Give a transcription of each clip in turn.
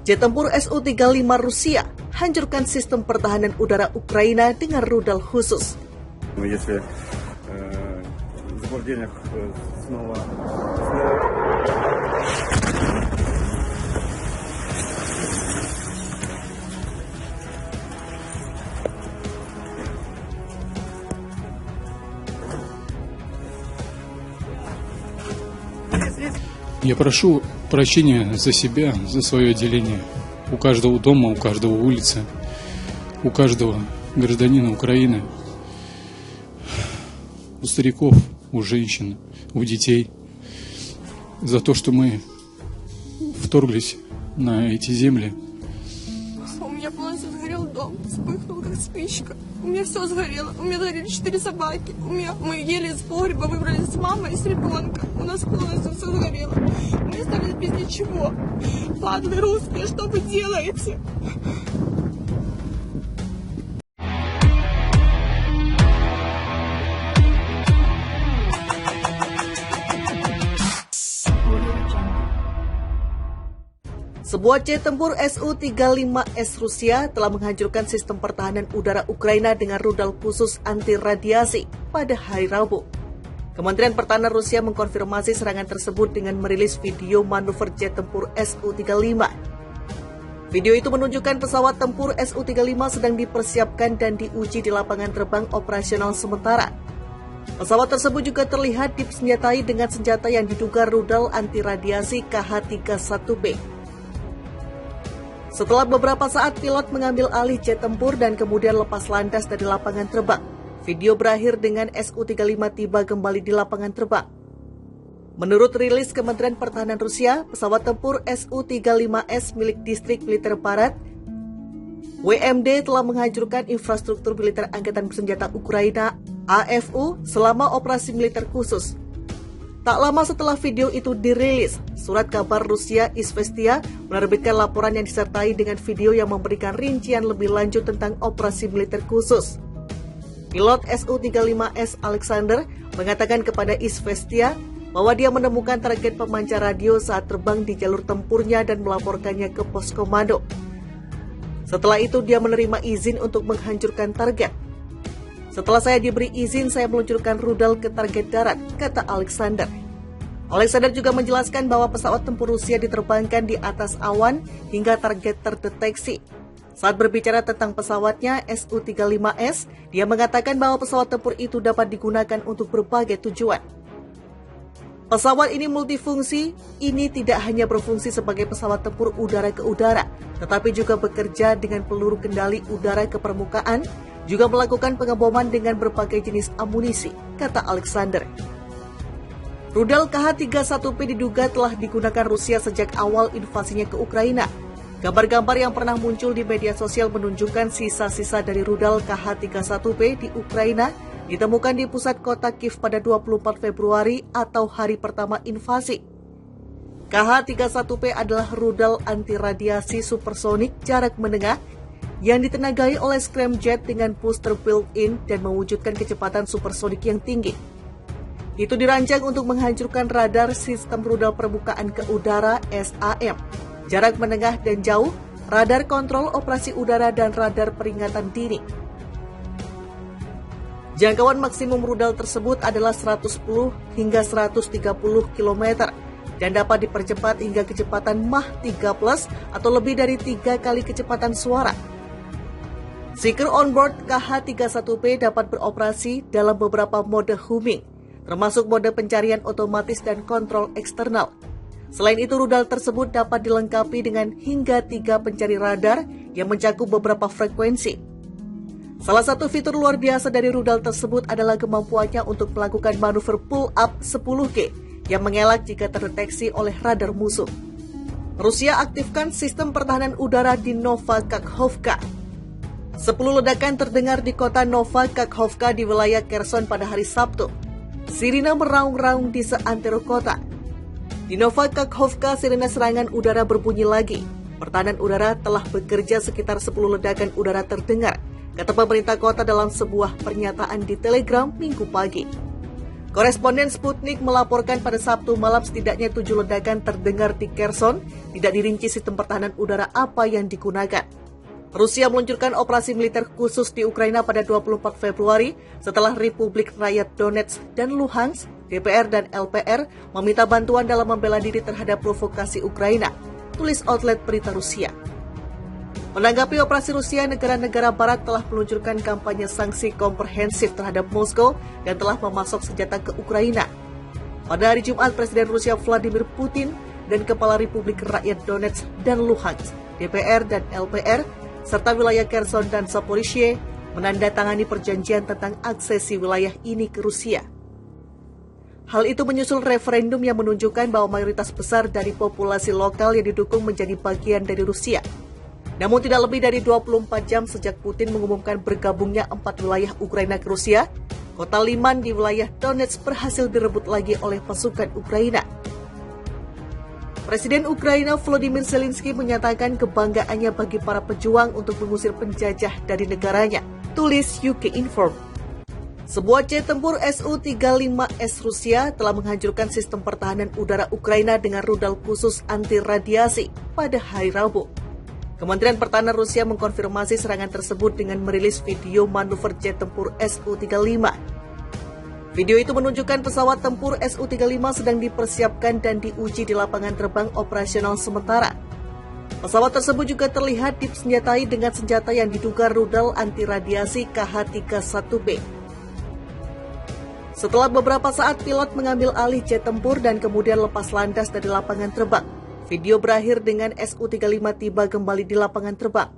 Jet tempur Su-35 Rusia hancurkan sistem pertahanan udara Ukraina dengan rudal khusus. Если в заблуждениях снова Я прошу прощения за себя, за свое отделение. У каждого дома, у каждого улицы, у каждого гражданина Украины, у стариков, у женщин, у детей. За то, что мы вторглись на эти земли. У меня полностью сгорел дом, вспыхнул как спичка. У меня все сгорело. У меня сгорели 4 собаки. Мы еле из погреба выбрались с мамой и с ребенком. У нас полностью все сгорело. Мы остались без ничего. Падлы русские, что вы делаете? Sebuah jet tempur Su-35S Rusia telah menghancurkan sistem pertahanan udara Ukraina dengan rudal khusus anti-radiasi pada hari Rabu. Kementerian Pertahanan Rusia mengkonfirmasi serangan tersebut dengan merilis video manuver jet tempur Su-35. Video itu menunjukkan pesawat tempur Su-35 sedang dipersiapkan dan diuji di lapangan terbang operasional sementara. Pesawat tersebut juga terlihat disenjatai dengan senjata yang diduga rudal anti-radiasi KH-31B. Setelah beberapa saat pilot mengambil alih jet tempur dan kemudian lepas landas dari lapangan terbang, video berakhir dengan Su-35 tiba kembali di lapangan terbang. Menurut rilis Kementerian Pertahanan Rusia, pesawat tempur Su-35S milik Distrik Militer Barat, WMD telah menghancurkan infrastruktur militer Angkatan Bersenjata Ukraina AFU selama operasi militer khusus. Tak lama setelah video itu dirilis, surat kabar Rusia Izvestia menerbitkan laporan yang disertai dengan video yang memberikan rincian lebih lanjut tentang operasi militer khusus. Pilot Su-35S Alexander mengatakan kepada Izvestia bahwa dia menemukan target pemancar radio saat terbang di jalur tempurnya dan melaporkannya ke pos komando. Setelah itu dia menerima izin untuk menghancurkan target. Setelah saya diberi izin, saya meluncurkan rudal ke target darat, kata Alexander. Alexander juga menjelaskan bahwa pesawat tempur Rusia diterbangkan di atas awan hingga target terdeteksi. Saat berbicara tentang pesawatnya Su-35S, dia mengatakan bahwa pesawat tempur itu dapat digunakan untuk berbagai tujuan. Pesawat ini multifungsi, ini tidak hanya berfungsi sebagai pesawat tempur udara ke udara, tetapi juga bekerja dengan peluru kendali udara ke permukaan, juga melakukan pengeboman dengan berbagai jenis amunisi, kata Alexander. Rudal KH-31B diduga telah digunakan Rusia sejak awal invasinya ke Ukraina. Gambar-gambar yang pernah muncul di media sosial menunjukkan sisa-sisa dari rudal KH-31B di Ukraina ditemukan di pusat kota Kiev pada 24 Februari atau hari pertama invasi. KH-31B adalah rudal anti-radiasi supersonik jarak menengah yang ditenagai oleh scramjet dengan booster built-in dan mewujudkan kecepatan supersonik yang tinggi. Itu dirancang untuk menghancurkan radar sistem rudal permukaan ke udara SAM, jarak menengah dan jauh, radar kontrol operasi udara dan radar peringatan dini. Jangkauan maksimum rudal tersebut adalah 110 hingga 130 km dan dapat dipercepat hingga kecepatan Mach 3+ atau lebih dari 3 kali kecepatan suara. Seeker onboard KH-31B dapat beroperasi dalam beberapa mode homing, termasuk mode pencarian otomatis dan kontrol eksternal. Selain itu, rudal tersebut dapat dilengkapi dengan hingga 3 pencari radar yang mencakup beberapa frekuensi. Salah satu fitur luar biasa dari rudal tersebut adalah kemampuannya untuk melakukan manuver pull-up 10G yang mengelak jika terdeteksi oleh radar musuh. Rusia aktifkan sistem pertahanan udara di Nova Kakhovka. 10 ledakan terdengar di kota Nova Kakhovka di wilayah Kherson pada hari Sabtu. Sirine meraung-raung di seantero kota. Di Nova Kakhovka, sirine serangan udara berbunyi lagi. Pertahanan udara telah bekerja sekitar 10 ledakan udara terdengar, kata pemerintah kota dalam sebuah pernyataan di Telegram Minggu pagi. Koresponden Sputnik melaporkan pada Sabtu malam setidaknya 7 ledakan terdengar di Kherson, tidak dirinci sistem pertahanan udara apa yang digunakan. Rusia meluncurkan operasi militer khusus di Ukraina pada 24 Februari setelah Republik Rakyat Donetsk dan Luhansk, DPR dan LPR meminta bantuan dalam membela diri terhadap provokasi Ukraina, tulis outlet berita Rusia. Menanggapi operasi Rusia, negara-negara barat telah meluncurkan kampanye sanksi komprehensif terhadap Moskow dan telah memasok senjata ke Ukraina. Pada hari Jumat, Presiden Rusia Vladimir Putin dan Kepala Republik Rakyat Donetsk dan Luhansk, DPR dan LPR, serta wilayah Kherson dan Zaporizhzhia menandatangani perjanjian tentang aksesi wilayah ini ke Rusia. Hal itu menyusul referendum yang menunjukkan bahwa mayoritas besar dari populasi lokal yang didukung menjadi bagian dari Rusia. Namun tidak lebih dari 24 jam sejak Putin mengumumkan bergabungnya 4 wilayah Ukraina ke Rusia, kota Liman di wilayah Donetsk berhasil direbut lagi oleh pasukan Ukraina. Presiden Ukraina Volodymyr Zelensky menyatakan kebanggaannya bagi para pejuang untuk mengusir penjajah dari negaranya, tulis UK Inform. Sebuah jet tempur Su-35S Rusia telah menghancurkan sistem pertahanan udara Ukraina dengan rudal khusus anti radiasi pada hari Rabu. Kementerian Pertahanan Rusia mengkonfirmasi serangan tersebut dengan merilis video manuver jet tempur Su-35. Video itu menunjukkan pesawat tempur Su-35 sedang dipersiapkan dan diuji di lapangan terbang operasional sementara. Pesawat tersebut juga terlihat disenjatai dengan senjata yang diduga rudal anti radiasi KH-31B. Setelah beberapa saat pilot mengambil alih jet tempur dan kemudian lepas landas dari lapangan terbang. Video berakhir dengan Su-35 tiba kembali di lapangan terbang.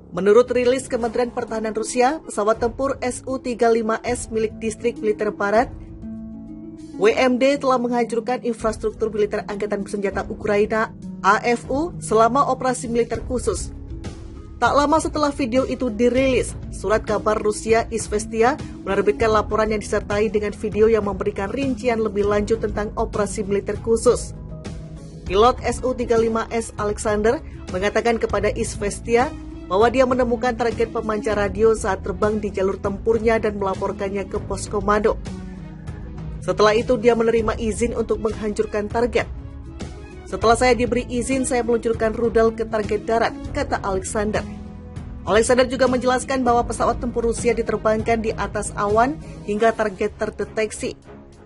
Menurut rilis Kementerian Pertahanan Rusia, pesawat tempur Su-35S milik Distrik Militer Barat, WMD telah menghancurkan infrastruktur militer Angkatan Bersenjata Ukraina, AFU, selama operasi militer khusus. Tak lama setelah video itu dirilis, surat kabar Rusia Izvestia menerbitkan laporan yang disertai dengan video yang memberikan rincian lebih lanjut tentang operasi militer khusus. Pilot Su-35S Alexander mengatakan kepada Izvestia bahwa dia menemukan target pemancar radio saat terbang di jalur tempurnya dan melaporkannya ke pos komando. Setelah itu dia menerima izin untuk menghancurkan target. Setelah saya diberi izin, saya meluncurkan rudal ke target darat, kata Alexander. Alexander juga menjelaskan bahwa pesawat tempur Rusia diterbangkan di atas awan hingga target terdeteksi.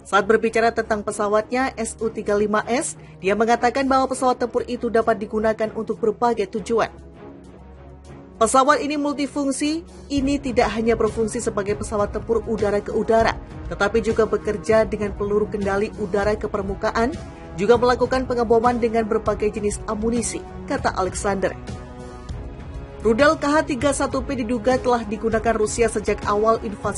Saat berbicara tentang pesawatnya Su-35S, dia mengatakan bahwa pesawat tempur itu dapat digunakan untuk berbagai tujuan. Pesawat ini multifungsi, ini tidak hanya berfungsi sebagai pesawat tempur udara ke udara, tetapi juga bekerja dengan peluru kendali udara ke permukaan, juga melakukan pengeboman dengan berbagai jenis amunisi, kata Alexander. Rudal KH-31B diduga telah digunakan Rusia sejak awal invasinya